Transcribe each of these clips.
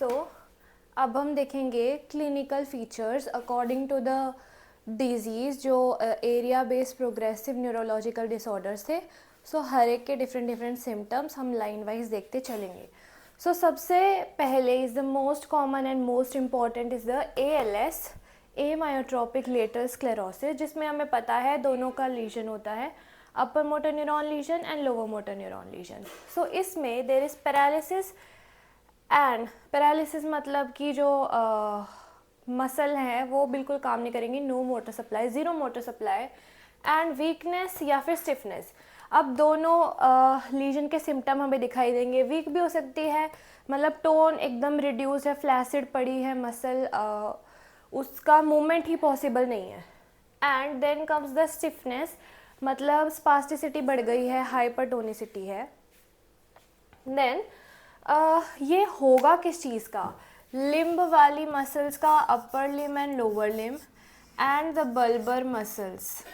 सो अब हम देखेंगे clinical features according to the disease जो area based progressive neurological disorders थे। सो हर एक के डिफरेंट डिफरेंट सिम्टम्स हम लाइन वाइज देखते चलेंगे। सो सबसे पहले is the most common and most important is the ALS, amyotrophic lateral sclerosis, जिसमें हमें पता है दोनों का लीजन होता है, upper motor neuron lesion and lower motor neuron lesion. So इसमें there is paralysis and paralysis मतलब कि जो मसल है वो बिल्कुल काम नहीं करेंगी, no motor supply, zero motor supply and weakness या फिर स्टिफनेस। अब दोनों लीजन के सिम्टम हमें दिखाई देंगे। वीक भी हो सकती है, मतलब टोन एकदम रिड्यूस है, फ्लैसिड पड़ी है मसल, उसका मूवमेंट ही पॉसिबल नहीं है। And then comes the stiffness, मतलब स्पास्टिसिटी बढ़ गई है, हाइपरटोनिसिटी है। देन ये होगा किस चीज़ का? लिम्ब वाली मसल्स का, upper limb and lower limb and the bulbar muscles.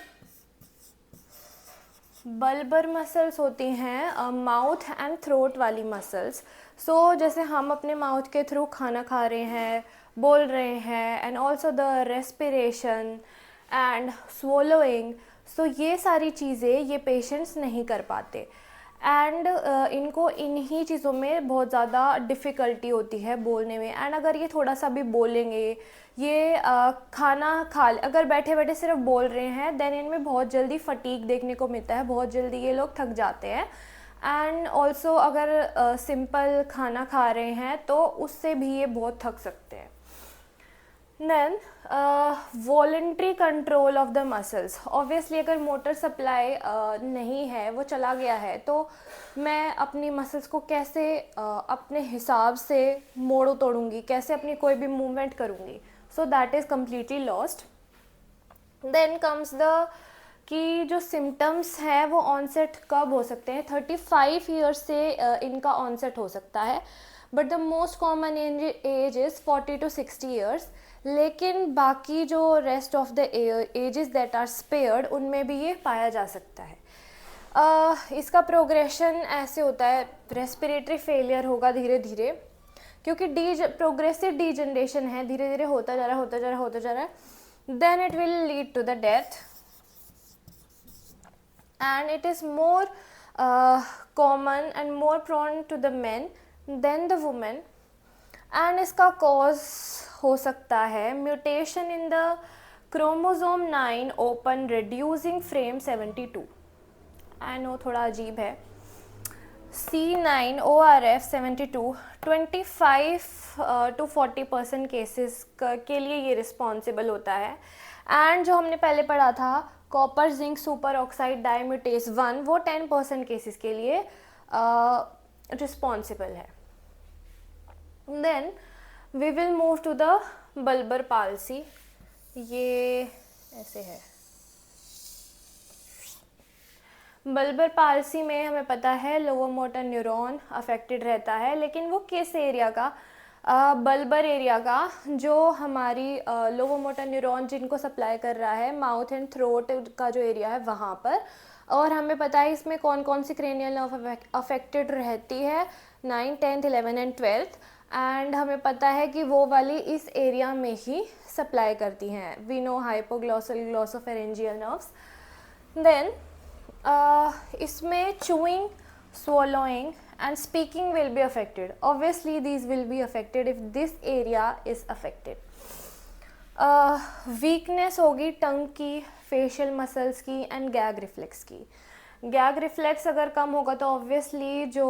Bulbar muscles होती हैं माउथ एंड थ्रोट वाली मसल्स। सो जैसे हम अपने माउथ के थ्रू खाना खा रहे हैं, बोल रहे हैं, and also the respiration and swallowing। सो ये सारी चीज़ें ये पेशेंट्स नहीं कर पाते एंड इनको इन्हीं चीज़ों में बहुत ज़्यादा डिफ़िकल्टी होती है बोलने में। एंड अगर ये थोड़ा सा भी बोलेंगे, ये खाना खा अगर बैठे बैठे सिर्फ बोल रहे हैं, देन इनमें बहुत जल्दी फटीग देखने को मिलता है, बहुत जल्दी ये लोग थक जाते हैं। एंड ऑल्सो अगर सिंपल खाना खा रहे हैं तो उससे भी ये बहुत थक सकते हैं। Then voluntary control of the muscles. Obviously अगर मोटर सप्लाई नहीं है, वो चला गया है, तो मैं अपनी मसल्स को कैसे अपने हिसाब से मोड़ो तोड़ूंगी, कैसे अपनी कोई भी मूवमेंट करूंगी? So that is completely lost. Then comes the कि जो सिम्टम्स हैं वो ऑनसेट कब हो सकते हैं? 35 ईयर्स से इनका ऑनसेट हो सकता है, but the most common age is 40 to 60 years. लेकिन बाकी जो rest of the ages that are spared, उनमें भी ये पाया जा सकता है। इसका प्रोग्रेशन ऐसे होता है, रेस्पिरेटरी फेलियर होगा धीरे धीरे, क्योंकि प्रोग्रेसिव डीजनरेशन है, धीरे धीरे होता जा रहा है। Then it will lead to the death and it is more common and more prone to the men than the women. And इसका कॉज हो सकता है mutation in the chromosome 9 open reducing frame 72। I know थोड़ा अजीब है। C9orf 72 25 to 40% cases के लिए ये रिस्पॉन्सिबल होता है। एंड जो हमने पहले पढ़ा था copper zinc super oxide dismutase 1, वो 10% केसेस के लिए रिस्पॉन्सिबल है। Then we will move to the bulbar palsy. ये ऐसे है। बल्बर पाल्सी में हमें पता है लोअर मोटर न्यूरॉन अफेक्टेड रहता है, लेकिन वो किस एरिया का? बल्बर एरिया का, जो हमारी लोअर मोटर न्यूरॉन जिनको सप्लाई कर रहा है, माउथ एंड थ्रोट का जो एरिया है वहाँ पर। और हमें पता है इसमें कौन कौन सी क्रेनियल नर्व अफेक्टेड रहती है, 9, 10, 11 एंड 12। एंड हमें पता है कि वो वाली इस एरिया में ही सप्लाई करती हैं, we know hypoglossal glossopharyngeal nerves. देन इसमें chewing, swallowing and speaking will be affected. Obviously these will be affected if this area is affected. Weakness होगी टंग की, फेशियल मसल्स की एंड गैग रिफ्लेक्स की। गैग रिफ्लेक्स अगर कम होगा तो ऑब्वियसली जो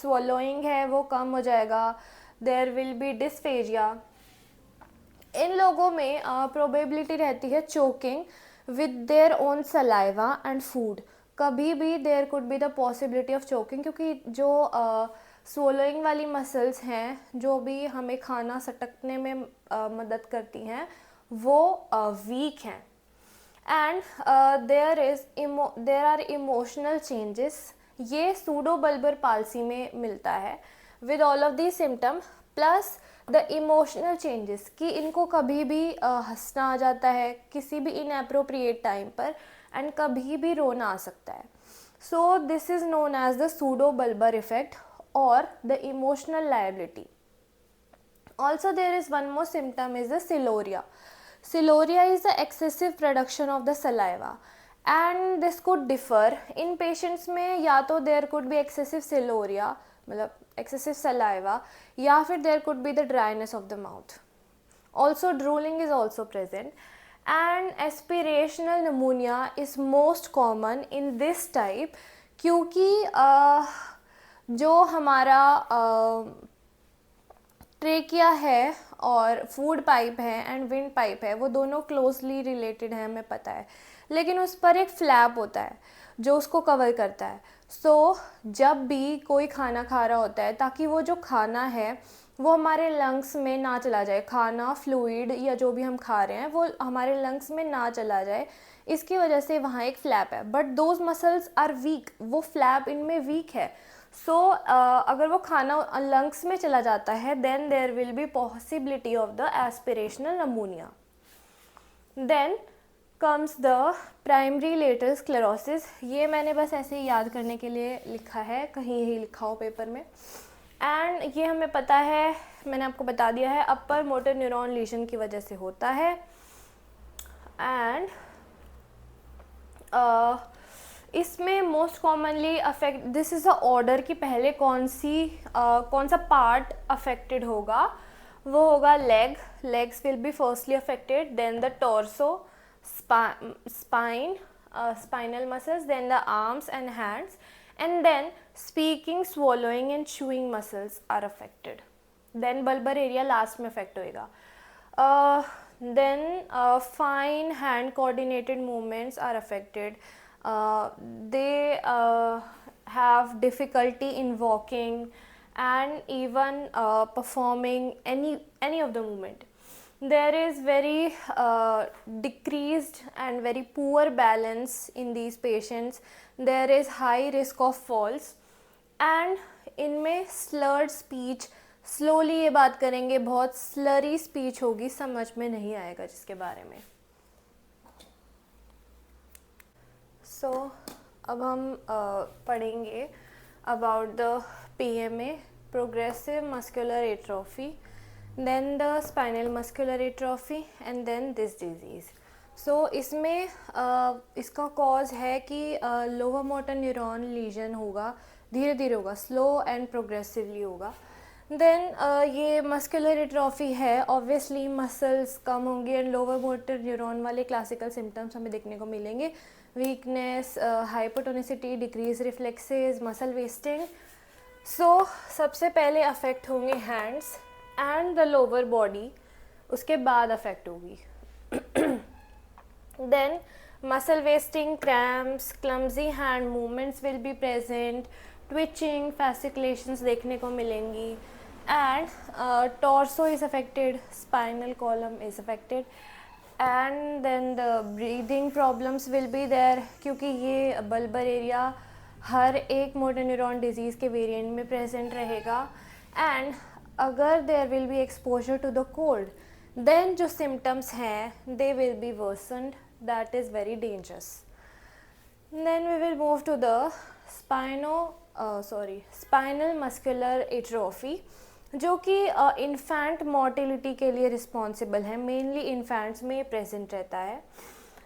swallowing है वो कम हो जाएगा, देयर विल बी डिस्फेजिया। इन लोगों में प्रोबेबिलिटी रहती है choking with their own saliva and food। कभी भी there could be the possibility of choking, क्योंकि जो swallowing वाली muscles हैं, जो भी हमें खाना सटकने में मदद करती हैं, वो weak हैं। and there are emotional changes, ये सूडो बल्बर पाल्सी में मिलता है with all of these symptoms plus the emotional changes, कि इनको कभी भी हंसना आ जाता है किसी भी इनएप्रोप्रिएट टाइम पर, एंड कभी भी रोना आ सकता है। So this is known as the pseudo bulbar effect और the emotional lability. Also, there is one more symptom is the siluria. Siluria is the excessive production of the saliva, and this could differ in patients में, या तो there could be excessive siluria मतलब excessive saliva, या फिर there could be the dryness of the mouth. Also, drooling is also present, and aspirational pneumonia is most common in this type क्योंकि जो हमारा trachea है और फूड पाइप है and wind pipe है वो दोनों क्लोजली रिलेटेड है, हमें पता है, लेकिन उस पर एक फ्लैप होता है जो उसको कवर करता है. सो जब भी कोई खाना खा रहा होता है ताकि वो जो खाना है वो हमारे लंग्स में ना चला जाए, खाना फ्लूइड या जो भी हम खा रहे हैं वो हमारे लंग्स में ना चला जाए, इसकी वजह से वहाँ एक फ्लैप है. But those muscles are weak, वो फ्लैप इनमें वीक है. सो अगर वो खाना लंग्स में चला जाता है then there will be possibility of the aspirational pneumonia. Then comes the primary lateral sclerosis. ये मैंने बस ऐसे ही याद करने के लिए लिखा है, कहीं ही लिखा हो पेपर में. एंड ये हमें पता है, मैंने आपको बता दिया है, अपर मोटर न्यूरॉन लीजन की वजह से होता है. एंड इसमें most commonly affect, this is a order कि पहले कौन सा पार्ट अफेक्टेड होगा. वो होगा leg, legs will be firstly affected, then the torso, spine, spinal muscles, then the arms and hands, and then speaking, swallowing and chewing muscles are affected. Then bulbar area last में affect होएगा. Then fine hand coordinated movements are affected. They have difficulty in walking and even performing any of the movement. There is very decreased and very poor balance in these patients. There is high risk of falls and इनमें slurred speech, slowly ये बात करेंगे, बहुत slurry speech होगी, समझ में नहीं आएगा जिसके बारे में. So अब हम पढ़ेंगे about the PMA, progressive muscular atrophy, then the spinal muscular atrophy and then this disease. So इसमें इसका कॉज है कि लोअर मोटर न्यूरॉन लीजन होगा, धीरे धीरे होगा, स्लो एंड प्रोग्रेसिवली होगा. देन ये मस्कुलर एट्रोफी है, ऑब्वियसली मसल्स कम होंगी एंड लोअर मोटर न्यूरॉन वाले क्लासिकल सिम्टम्स हमें देखने को मिलेंगे. Weakness, hypotonicity, decrease reflexes, muscle wasting. So सबसे पहले अफेक्ट होंगे hands and the lower body, उसके बाद अफेक्ट होगी. Then muscle wasting, cramps, clumsy hand movements will be present, twitching, fasciculations देखने को मिलेंगी and torso is affected, spinal column is affected and then the breathing problems will be there क्योंकि ये bulbar area हर एक motor neuron disease के variant में present रहेगा. एंड अगर there will be exposure to the cold then जो symptoms हैं they will be worsened, that is very dangerous. Then we will move to the spinal muscular atrophy जो कि infant mortality के लिए responsible है, mainly infants में present रहता है.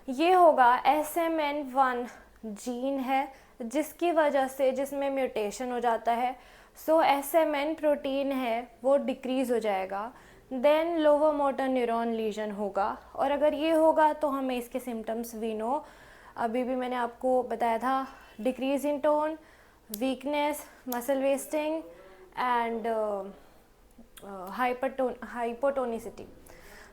ये होगा SMN1 जीन है जिसकी वजह से, जिसमें म्यूटेशन हो जाता है. सो SMN प्रोटीन है वो डिक्रीज़ हो जाएगा, then lower motor neuron lesion होगा. और अगर ये होगा तो हमें इसके सिम्टम्स वी नो, अभी भी मैंने आपको बताया था, decrease in tone, weakness, muscle wasting and hypotonicity.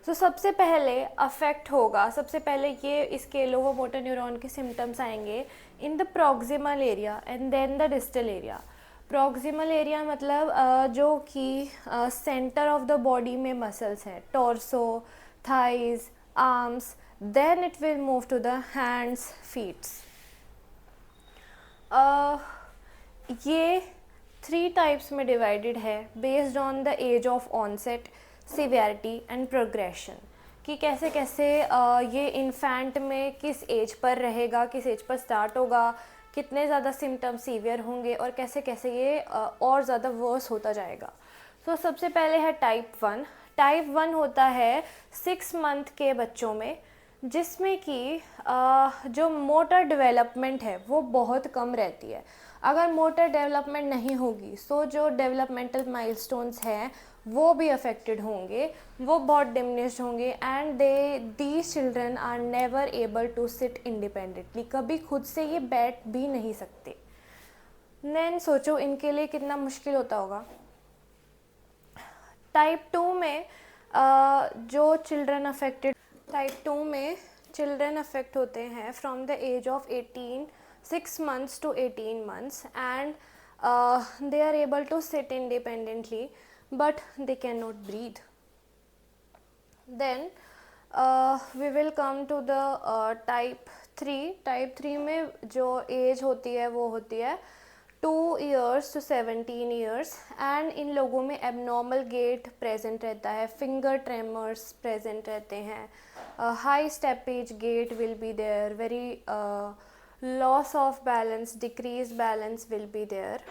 So सबसे पहले अफेक्ट होगा, सबसे पहले ये इसके लोअर मोटर न्यूरॉन के सिम्टम्स आएंगे in the proximal area and then the distal area. Proximal area मतलब जो कि सेंटर ऑफ द बॉडी में मसल्स हैं, torso, thighs, arms, then it will move to the hands, feets. ये 3 types में divided है based on the age of onset, severity and progression, कि कैसे कैसे ये इन्फेंट में किस एज पर रहेगा, किस एज पर स्टार्ट होगा, कितने ज़्यादा सिम्टम्स सीवियर होंगे और कैसे कैसे ये और ज़्यादा वर्स होता जाएगा. तो सबसे पहले है टाइप 1। टाइप 1 होता है 6 मंथ के बच्चों में, जिसमें कि जो मोटर डेवलपमेंट है वो बहुत कम रहती है। अगर मोटर डेवलपमेंट नहीं होगी सो जो डेवलपमेंटल माइलस्टोन्स हैं वो भी अफेक्टेड होंगे, वो बहुत डिमिनिश्ड होंगे, and these children are never able to sit independently. कभी खुद से ये बैठ भी नहीं सकते। देन सोचो इनके लिए कितना मुश्किल होता होगा। टाइप 2 में जो चिल्ड्रन अफेक्टेड, टाइप 2 में चिल्ड्रन अफेक्ट होते हैं from the age of 6 months to 18 months, and they are able to sit independently but they cannot breathe. Then we will come to the type 3। Type 3 में जो as होती है वो होती है 2 years to 17 years, and in लोगों में abnormal gate present रहता है, फिंगर ट्रेमर्स प्रेजेंट रहते हैं, high steppage gait will be there, very loss of balance, decrease balance will be there.